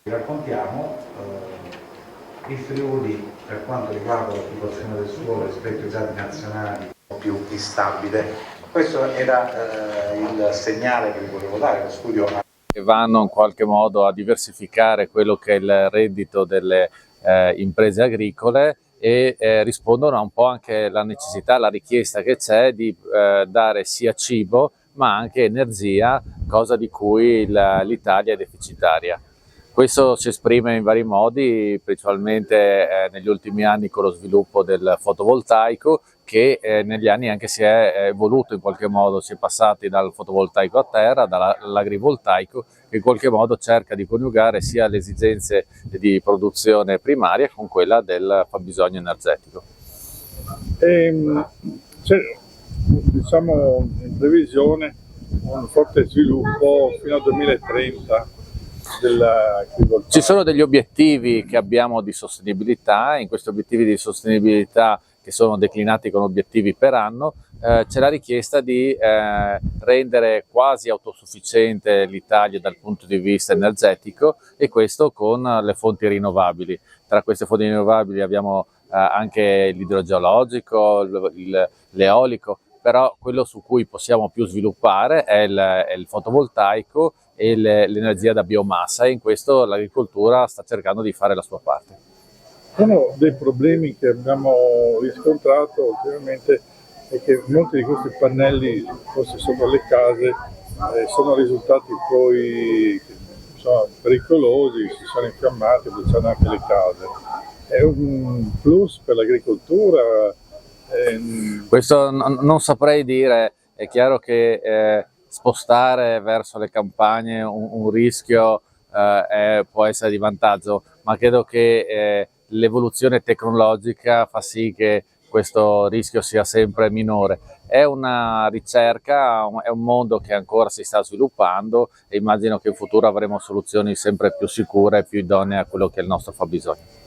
Raccontiamo il Friuli per quanto riguarda l'occupazione del suolo rispetto ai dati nazionali più instabile. Questo era il segnale che vi volevo dare, lo studio che vanno in qualche modo a diversificare quello che è il reddito delle imprese agricole e rispondono a un po' anche alla necessità, alla richiesta che c'è di dare sia cibo ma anche energia, cosa di cui l'Italia è deficitaria. Questo si esprime in vari modi, principalmente negli ultimi anni con lo sviluppo del fotovoltaico, che negli anni anche si è evoluto in qualche modo, si è passati dal fotovoltaico a terra, dall'agrivoltaico, che in qualche modo cerca di coniugare sia le esigenze di produzione primaria con quella del fabbisogno energetico. C'è, diciamo, in previsione un forte sviluppo fino al 2030 dell'agricoltura. Ci sono degli obiettivi che abbiamo di sostenibilità, in questi obiettivi di sostenibilità che sono declinati con obiettivi per anno, c'è la richiesta di rendere quasi autosufficiente l'Italia dal punto di vista energetico, e questo con le fonti rinnovabili. Tra queste fonti rinnovabili abbiamo anche l'idrogeologico, l'eolico, però quello su cui possiamo più sviluppare è il fotovoltaico e l'energia da biomassa, e in questo l'agricoltura sta cercando di fare la sua parte. Uno dei problemi che abbiamo riscontrato ultimamente è che molti di questi pannelli posti sopra le case sono risultati poi pericolosi, si sono infiammati, bruciando anche le case. È un plus per l'agricoltura? Questo non saprei dire, è chiaro che spostare verso le campagne un rischio può essere di vantaggio, ma credo che l'evoluzione tecnologica fa sì che questo rischio sia sempre minore. È una ricerca, è un mondo che ancora si sta sviluppando, e immagino che in futuro avremo soluzioni sempre più sicure e più idonee a quello che è il nostro fabbisogno.